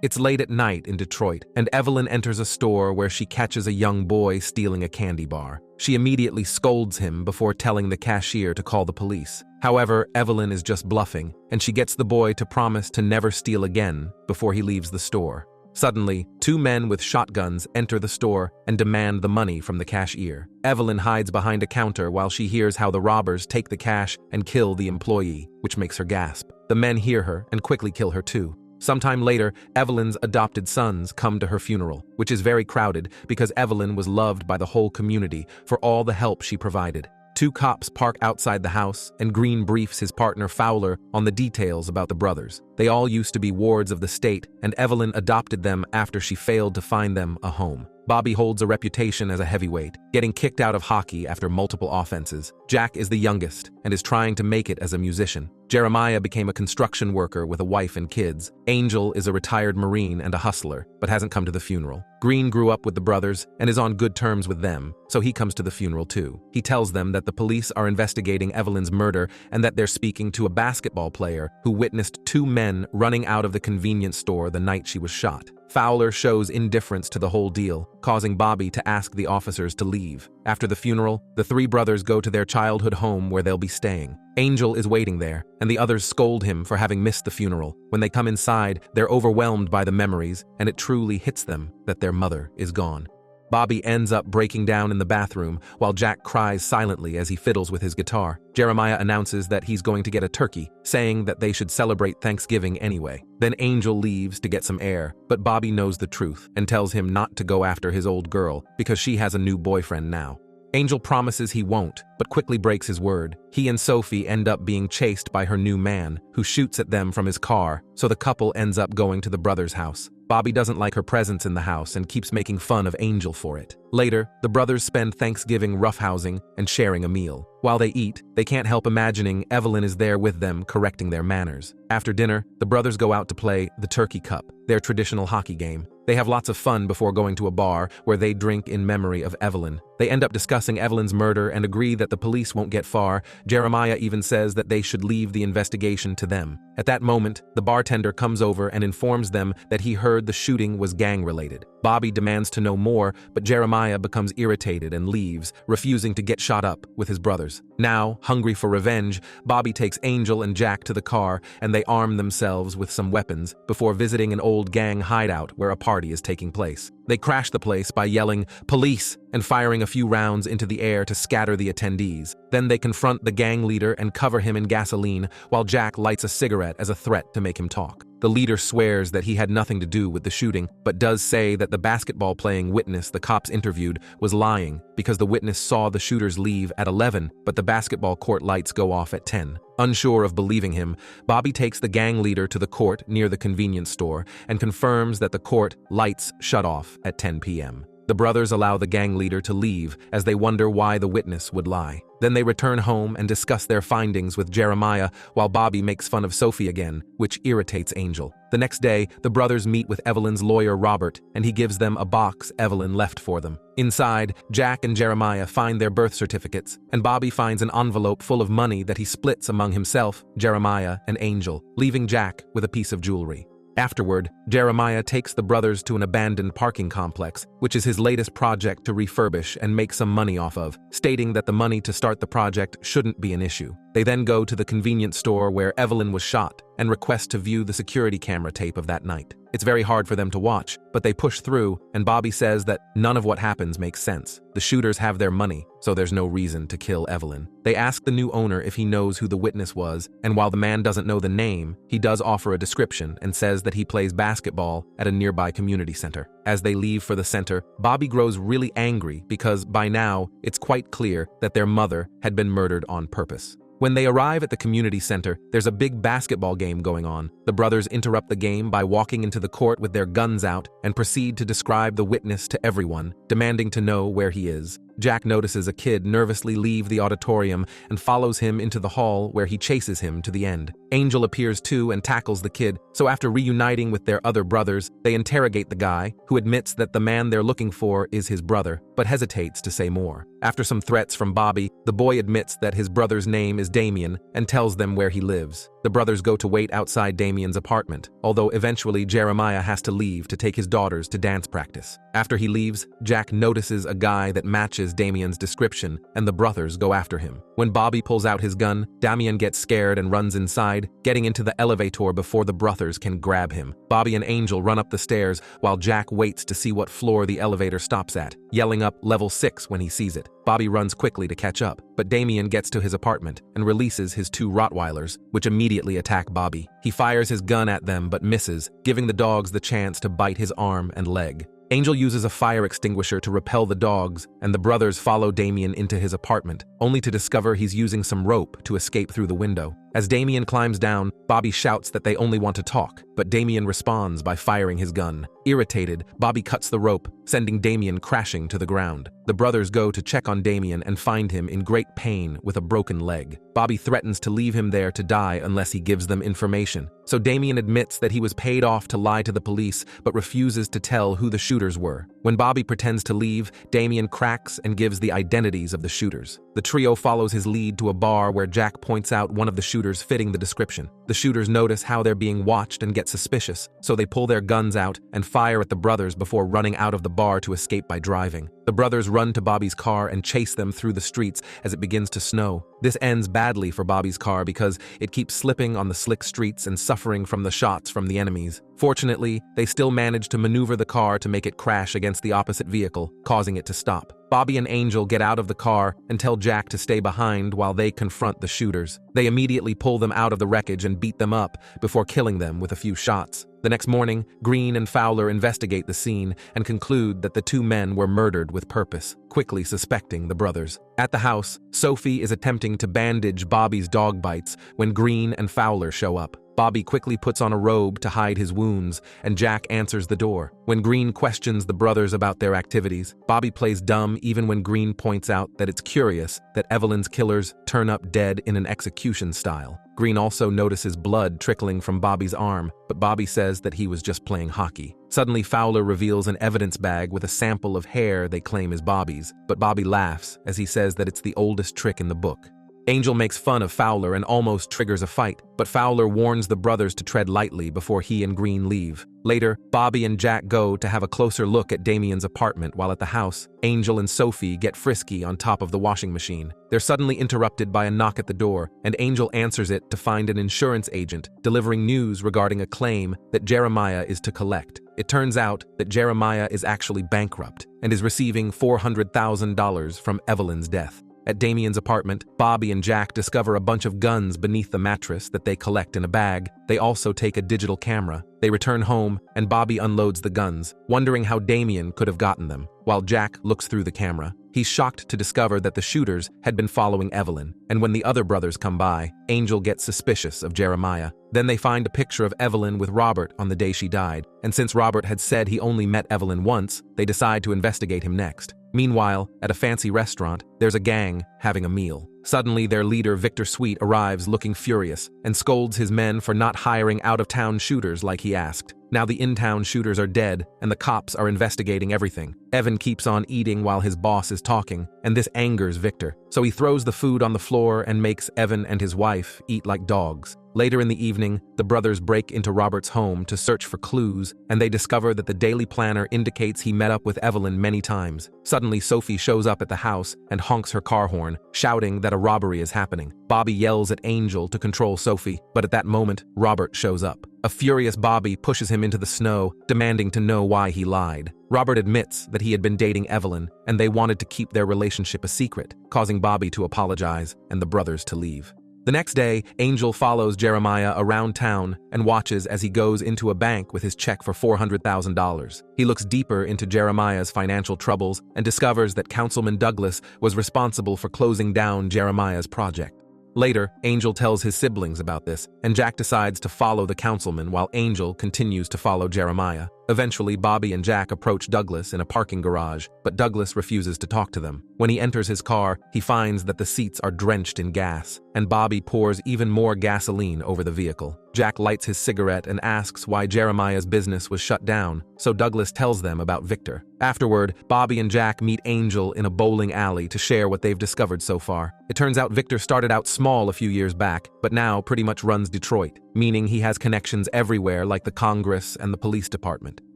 It's late at night in Detroit, and Evelyn enters a store where she catches a young boy stealing a candy bar. She immediately scolds him before telling the cashier to call the police. However, Evelyn is just bluffing, and she gets the boy to promise to never steal again before he leaves the store. Suddenly, two men with shotguns enter the store and demand the money from the cashier. Evelyn hides behind a counter while she hears how the robbers take the cash and kill the employee, which makes her gasp. The men hear her and quickly kill her too. Sometime later, Evelyn's adopted sons come to her funeral, which is very crowded because Evelyn was loved by the whole community for all the help she provided. Two cops park outside the house, and Green briefs his partner Fowler on the details about the brothers. They all used to be wards of the state, and Evelyn adopted them after she failed to find them a home. Bobby holds a reputation as a heavyweight, getting kicked out of hockey after multiple offenses. Jack is the youngest and is trying to make it as a musician. Jeremiah became a construction worker with a wife and kids. Angel is a retired Marine and a hustler, but hasn't come to the funeral. Green grew up with the brothers and is on good terms with them, so he comes to the funeral too. He tells them that the police are investigating Evelyn's murder and that they're speaking to a basketball player who witnessed two men running out of the convenience store the night she was shot. Fowler shows indifference to the whole deal, causing Bobby to ask the officers to leave. After the funeral, the three brothers go to their childhood home where they'll be staying. Angel is waiting there, and the others scold him for having missed the funeral. When they come inside, they're overwhelmed by the memories, and it truly hits them that their mother is gone. Bobby ends up breaking down in the bathroom, while Jack cries silently as he fiddles with his guitar. Jeremiah announces that he's going to get a turkey, saying that they should celebrate Thanksgiving anyway. Then Angel leaves to get some air, but Bobby knows the truth and tells him not to go after his old girl because she has a new boyfriend now. Angel promises he won't, but quickly breaks his word. He and Sophie end up being chased by her new man, who shoots at them from his car, so the couple ends up going to the brothers' house. Bobby doesn't like her presence in the house and keeps making fun of Angel for it. Later, the brothers spend Thanksgiving roughhousing and sharing a meal. While they eat, they can't help imagining Evelyn is there with them correcting their manners. After dinner, the brothers go out to play the Turkey Cup, their traditional hockey game. They have lots of fun before going to a bar where they drink in memory of Evelyn. They end up discussing Evelyn's murder and agree that the police won't get far. Jeremiah even says that they should leave the investigation to them. At that moment, the bartender comes over and informs them that he heard the shooting was gang-related. Bobby demands to know more, but Jeremiah becomes irritated and leaves, refusing to get shot up with his brothers. Now, hungry for revenge, Bobby takes Angel and Jack to the car, and they arm themselves with some weapons before visiting an old gang hideout where a party is taking place. They crash the place by yelling, "Police!" and firing a few rounds into the air to scatter the attendees. Then they confront the gang leader and cover him in gasoline, while Jack lights a cigarette as a threat to make him talk. The leader swears that he had nothing to do with the shooting, but does say that the basketball-playing witness the cops interviewed was lying because the witness saw the shooters leave at 11, but the basketball court lights go off at 10. Unsure of believing him, Bobby takes the gang leader to the court near the convenience store and confirms that the court lights shut off at 10 p.m. The brothers allow the gang leader to leave as they wonder why the witness would lie. Then they return home and discuss their findings with Jeremiah while Bobby makes fun of Sophie again, which irritates Angel. The next day, the brothers meet with Evelyn's lawyer Robert, and he gives them a box Evelyn left for them. Inside, Jack and Jeremiah find their birth certificates, and Bobby finds an envelope full of money that he splits among himself, Jeremiah, and Angel, leaving Jack with a piece of jewelry. Afterward, Jeremiah takes the brothers to an abandoned parking complex, which is his latest project to refurbish and make some money off of, stating that the money to start the project shouldn't be an issue. They then go to the convenience store where Evelyn was shot and request to view the security camera tape of that night. It's very hard for them to watch, but they push through, and Bobby says that none of what happens makes sense. The shooters have their money, so there's no reason to kill Evelyn. They ask the new owner if he knows who the witness was, and while the man doesn't know the name, he does offer a description and says that he plays basketball at a nearby community center. As they leave for the center, Bobby grows really angry because by now, it's quite clear that their mother had been murdered on purpose. When they arrive at the community center, there's a big basketball game going on. The brothers interrupt the game by walking into the court with their guns out and proceed to describe the witness to everyone, demanding to know where he is. Jack notices a kid nervously leave the auditorium and follows him into the hall where he chases him to the end. Angel appears too and tackles the kid, so after reuniting with their other brothers, they interrogate the guy, who admits that the man they're looking for is his brother, but hesitates to say more. After some threats from Bobby, the boy admits that his brother's name is Damien and tells them where he lives. The brothers go to wait outside Damien's apartment, although eventually Jeremiah has to leave to take his daughters to dance practice. After he leaves, Jack notices a guy that matches Damien's description, and the brothers go after him. When Bobby pulls out his gun, Damien gets scared and runs inside, getting into the elevator before the brothers can grab him. Bobby and Angel run up the stairs while Jack waits to see what floor the elevator stops at, yelling up level 6 when he sees it. Bobby runs quickly to catch up, but Damien gets to his apartment and releases his 2 Rottweilers, which immediately attack Bobby. He fires his gun at them but misses, giving the dogs the chance to bite his arm and leg. Angel uses a fire extinguisher to repel the dogs, and the brothers follow Damien into his apartment, only to discover he's using some rope to escape through the window. As Damien climbs down, Bobby shouts that they only want to talk, but Damien responds by firing his gun. Irritated, Bobby cuts the rope, sending Damien crashing to the ground. The brothers go to check on Damien and find him in great pain with a broken leg. Bobby threatens to leave him there to die unless he gives them information. So Damien admits that he was paid off to lie to the police, but refuses to tell who the shooters were. When Bobby pretends to leave, Damien cracks and gives the identities of the shooters. The trio follows his lead to a bar where Jack points out one of the shooters fitting the description. The shooters notice how they're being watched and get suspicious, so they pull their guns out and fire at the brothers before running out of the bar to escape by driving. The brothers run to Bobby's car and chase them through the streets as it begins to snow. This ends badly for Bobby's car because it keeps slipping on the slick streets and suffering from the shots from the enemies. Fortunately, they still manage to maneuver the car to make it crash against the opposite vehicle, causing it to stop. Bobby and Angel get out of the car and tell Jack to stay behind while they confront the shooters. They immediately pull them out of the wreckage and beat them up before killing them with a few shots. The next morning, Green and Fowler investigate the scene and conclude that the 2 men were murdered with purpose, quickly suspecting the brothers. At the house, Sophie is attempting to bandage Bobby's dog bites when Green and Fowler show up. Bobby quickly puts on a robe to hide his wounds, and Jack answers the door. When Green questions the brothers about their activities, Bobby plays dumb even when Green points out that it's curious that Evelyn's killers turn up dead in an execution style. Green also notices blood trickling from Bobby's arm, but Bobby says that he was just playing hockey. Suddenly, Fowler reveals an evidence bag with a sample of hair they claim is Bobby's, but Bobby laughs as he says that it's the oldest trick in the book. Angel makes fun of Fowler and almost triggers a fight, but Fowler warns the brothers to tread lightly before he and Green leave. Later, Bobby and Jack go to have a closer look at Damien's apartment while at the house. Angel and Sophie get frisky on top of the washing machine. They're suddenly interrupted by a knock at the door, and Angel answers it to find an insurance agent delivering news regarding a claim that Jeremiah is to collect. It turns out that Jeremiah is actually bankrupt and is receiving $400,000 from Evelyn's death. At Damien's apartment, Bobby and Jack discover a bunch of guns beneath the mattress that they collect in a bag. They also take a digital camera. They return home, and Bobby unloads the guns, wondering how Damien could have gotten them, while Jack looks through the camera. He's shocked to discover that the shooters had been following Evelyn, and when the other brothers come by, Angel gets suspicious of Jeremiah. Then they find a picture of Evelyn with Robert on the day she died, and since Robert had said he only met Evelyn once, they decide to investigate him next. Meanwhile, at a fancy restaurant, there's a gang having a meal. Suddenly, their leader, Victor Sweet, arrives looking furious and scolds his men for not hiring out-of-town shooters like he asked. Now the in-town shooters are dead, and the cops are investigating everything. Evan keeps on eating while his boss is talking, and this angers Victor. So he throws the food on the floor and makes Evan and his wife eat like dogs. Later in the evening, the brothers break into Robert's home to search for clues, and they discover that the Daily Planner indicates he met up with Evelyn many times. Suddenly, Sophie shows up at the house and honks her car horn, shouting that a robbery is happening. Bobby yells at Angel to control Sophie, but at that moment, Robert shows up. A furious Bobby pushes him into the snow, demanding to know why he lied. Robert admits that he had been dating Evelyn, and they wanted to keep their relationship a secret, causing Bobby to apologize and the brothers to leave. The next day, Angel follows Jeremiah around town and watches as he goes into a bank with his check for $400,000. He looks deeper into Jeremiah's financial troubles and discovers that Councilman Douglas was responsible for closing down Jeremiah's project. Later, Angel tells his siblings about this, and Jack decides to follow the councilman while Angel continues to follow Jeremiah. Eventually, Bobby and Jack approach Douglas in a parking garage, but Douglas refuses to talk to them. When he enters his car, he finds that the seats are drenched in gas, and Bobby pours even more gasoline over the vehicle. Jack lights his cigarette and asks why Jeremiah's business was shut down, so Douglas tells them about Victor. Afterward, Bobby and Jack meet Angel in a bowling alley to share what they've discovered so far. It turns out Victor started out small a few years back, but now pretty much runs Detroit, meaning he has connections everywhere like the Congress and the police department.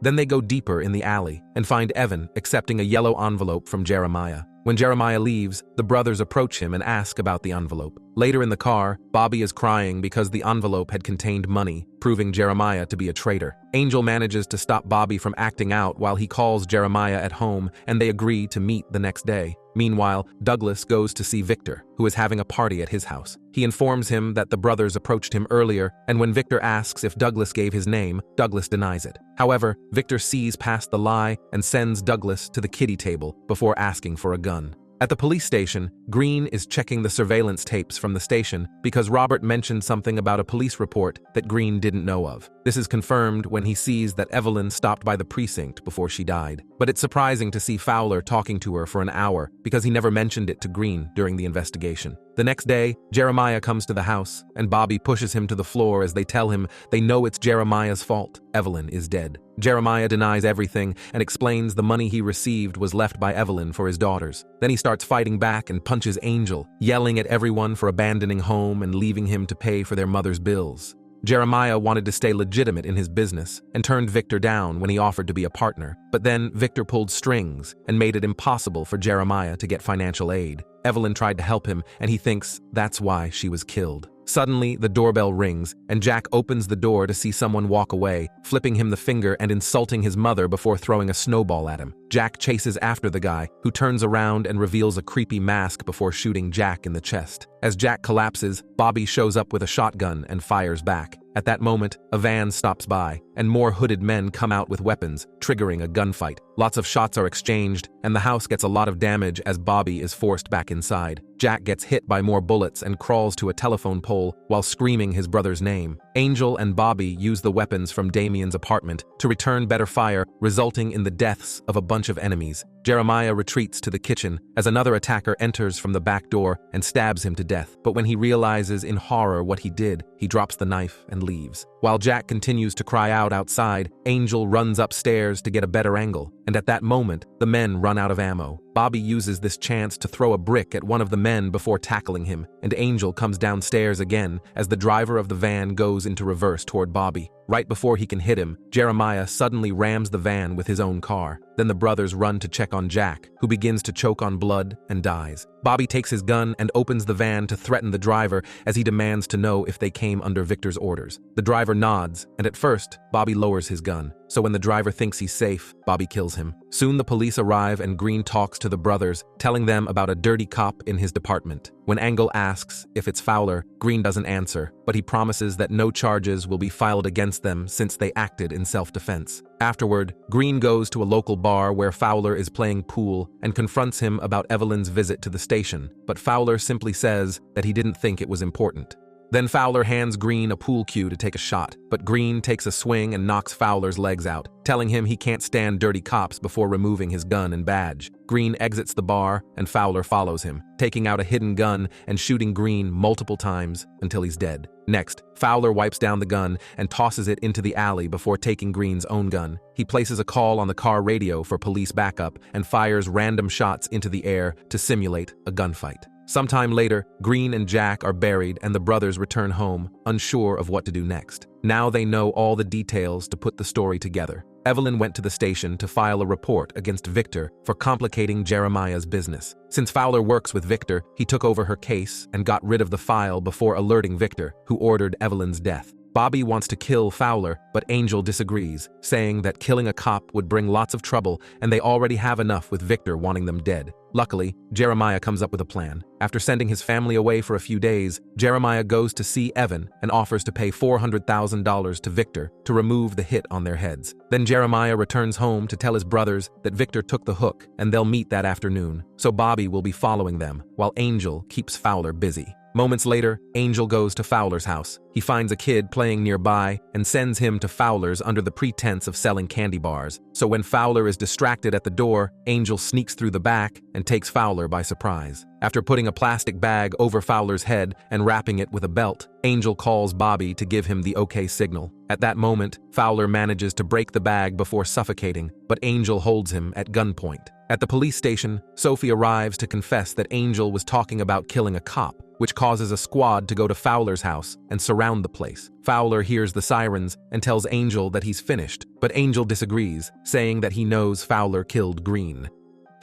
Then they go deeper in the alley and find Evan accepting a yellow envelope from Jeremiah. When Jeremiah leaves, the brothers approach him and ask about the envelope. Later in the car, Bobby is crying because the envelope had contained money, proving Jeremiah to be a traitor. Angel manages to stop Bobby from acting out while he calls Jeremiah at home, and they agree to meet the next day. Meanwhile, Douglas goes to see Victor, who is having a party at his house. He informs him that the brothers approached him earlier, and when Victor asks if Douglas gave his name, Douglas denies it. However, Victor sees past the lie and sends Douglas to the kiddie table before asking for a gun. At the police station, Green is checking the surveillance tapes from the station because Robert mentioned something about a police report that Green didn't know of. This is confirmed when he sees that Evelyn stopped by the precinct before she died. But it's surprising to see Fowler talking to her for an hour because he never mentioned it to Green during the investigation. The next day, Jeremiah comes to the house, and Bobby pushes him to the floor as they tell him they know it's Jeremiah's fault. Evelyn is dead. Jeremiah denies everything and explains the money he received was left by Evelyn for his daughters. Then he starts fighting back and punches Angel, yelling at everyone for abandoning home and leaving him to pay for their mother's bills. Jeremiah wanted to stay legitimate in his business and turned Victor down when he offered to be a partner. But then Victor pulled strings and made it impossible for Jeremiah to get financial aid. Evelyn tried to help him, and he thinks that's why she was killed. Suddenly, the doorbell rings, and Jack opens the door to see someone walk away, flipping him the finger and insulting his mother before throwing a snowball at him. Jack chases after the guy, who turns around and reveals a creepy mask before shooting Jack in the chest. As Jack collapses, Bobby shows up with a shotgun and fires back. At that moment, a van stops by, and more hooded men come out with weapons, triggering a gunfight. Lots of shots are exchanged, and the house gets a lot of damage as Bobby is forced back inside. Jack gets hit by more bullets and crawls to a telephone pole while screaming his brother's name. Angel and Bobby use the weapons from Damien's apartment to return better fire, resulting in the deaths of a bunch of enemies. Jeremiah retreats to the kitchen as another attacker enters from the back door and stabs him to death. But when he realizes in horror what he did, he drops the knife and leaves. While Jack continues to cry out outside, Angel runs upstairs to get a better angle, and at that moment, the men run out of ammo. Bobby uses this chance to throw a brick at one of the men before tackling him, and Angel comes downstairs again as the driver of the van goes into reverse toward Bobby. Right before he can hit him, Jeremiah suddenly rams the van with his own car. Then the brothers run to check on Jack, who begins to choke on blood and dies. Bobby takes his gun and opens the van to threaten the driver as he demands to know if they came under Victor's orders. The driver nods, and at first, Bobby lowers his gun. So when the driver thinks he's safe, Bobby kills him. Soon the police arrive and Green talks to the brothers, telling them about a dirty cop in his department. When Angle asks if it's Fowler, Green doesn't answer, but he promises that no charges will be filed against them since they acted in self-defense. Afterward, Green goes to a local bar where Fowler is playing pool and confronts him about Evelyn's visit to the station, but Fowler simply says that he didn't think it was important. Then Fowler hands Green a pool cue to take a shot, but Green takes a swing and knocks Fowler's legs out, telling him he can't stand dirty cops before removing his gun and badge. Green exits the bar, and Fowler follows him, taking out a hidden gun and shooting Green multiple times until he's dead. Next, Fowler wipes down the gun and tosses it into the alley before taking Green's own gun. He places a call on the car radio for police backup and fires random shots into the air to simulate a gunfight. Sometime later, Green and Jack are buried and the brothers return home, unsure of what to do next. Now they know all the details to put the story together. Evelyn went to the station to file a report against Victor for complicating Jeremiah's business. Since Fowler works with Victor, he took over her case and got rid of the file before alerting Victor, who ordered Evelyn's death. Bobby wants to kill Fowler, but Angel disagrees, saying that killing a cop would bring lots of trouble and they already have enough with Victor wanting them dead. Luckily, Jeremiah comes up with a plan. After sending his family away for a few days, Jeremiah goes to see Evan and offers to pay $400,000 to Victor to remove the hit on their heads. Then Jeremiah returns home to tell his brothers that Victor took the hook and they'll meet that afternoon, so Bobby will be following them, while Angel keeps Fowler busy. Moments later, Angel goes to Fowler's house, He finds a kid playing nearby and sends him to Fowler's under the pretense of selling candy bars. So when Fowler is distracted at the door, Angel sneaks through the back and takes Fowler by surprise. After putting a plastic bag over Fowler's head and wrapping it with a belt, Angel calls Bobby to give him the okay signal. At that moment, Fowler manages to break the bag before suffocating, but Angel holds him at gunpoint. At the police station, Sophie arrives to confess that Angel was talking about killing a cop, which causes a squad to go to Fowler's house and surround the place. Fowler hears the sirens and tells Angel that he's finished, but Angel disagrees, saying that he knows Fowler killed Green.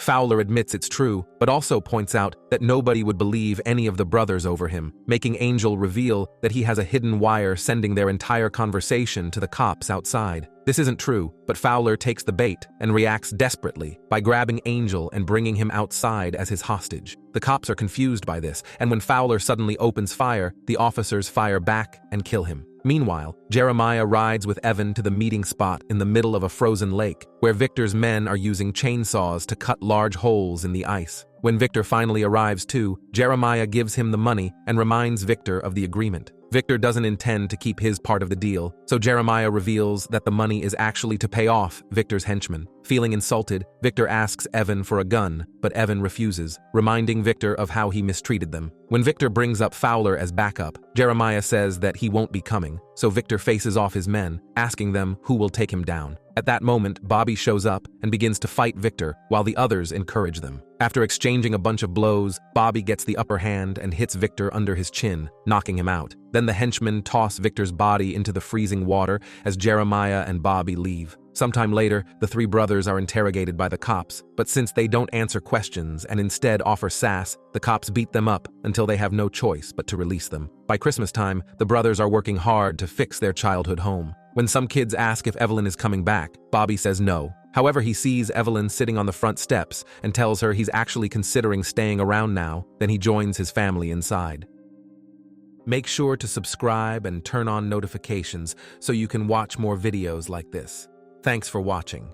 Fowler admits it's true, but also points out that nobody would believe any of the brothers over him, making Angel reveal that he has a hidden wire sending their entire conversation to the cops outside. This isn't true, but Fowler takes the bait and reacts desperately by grabbing Angel and bringing him outside as his hostage. The cops are confused by this, and when Fowler suddenly opens fire, the officers fire back and kill him. Meanwhile, Jeremiah rides with Evan to the meeting spot in the middle of a frozen lake, where Victor's men are using chainsaws to cut large holes in the ice. When Victor finally arrives too, Jeremiah gives him the money and reminds Victor of the agreement. Victor doesn't intend to keep his part of the deal, so Jeremiah reveals that the money is actually to pay off Victor's henchmen. Feeling insulted, Victor asks Evan for a gun, but Evan refuses, reminding Victor of how he mistreated them. When Victor brings up Fowler as backup, Jeremiah says that he won't be coming, so Victor faces off his men, asking them who will take him down. At that moment, Bobby shows up and begins to fight Victor, while the others encourage them. After exchanging a bunch of blows, Bobby gets the upper hand and hits Victor under his chin, knocking him out. Then the henchmen toss Victor's body into the freezing water as Jeremiah and Bobby leave. Sometime later, the three brothers are interrogated by the cops, but since they don't answer questions and instead offer sass, the cops beat them up until they have no choice but to release them. By Christmas time, the brothers are working hard to fix their childhood home. When some kids ask if Evelyn is coming back, Bobby says no. However, he sees Evelyn sitting on the front steps and tells her he's actually considering staying around now. Then he joins his family inside. Make sure to subscribe and turn on notifications so you can watch more videos like this. Thanks for watching.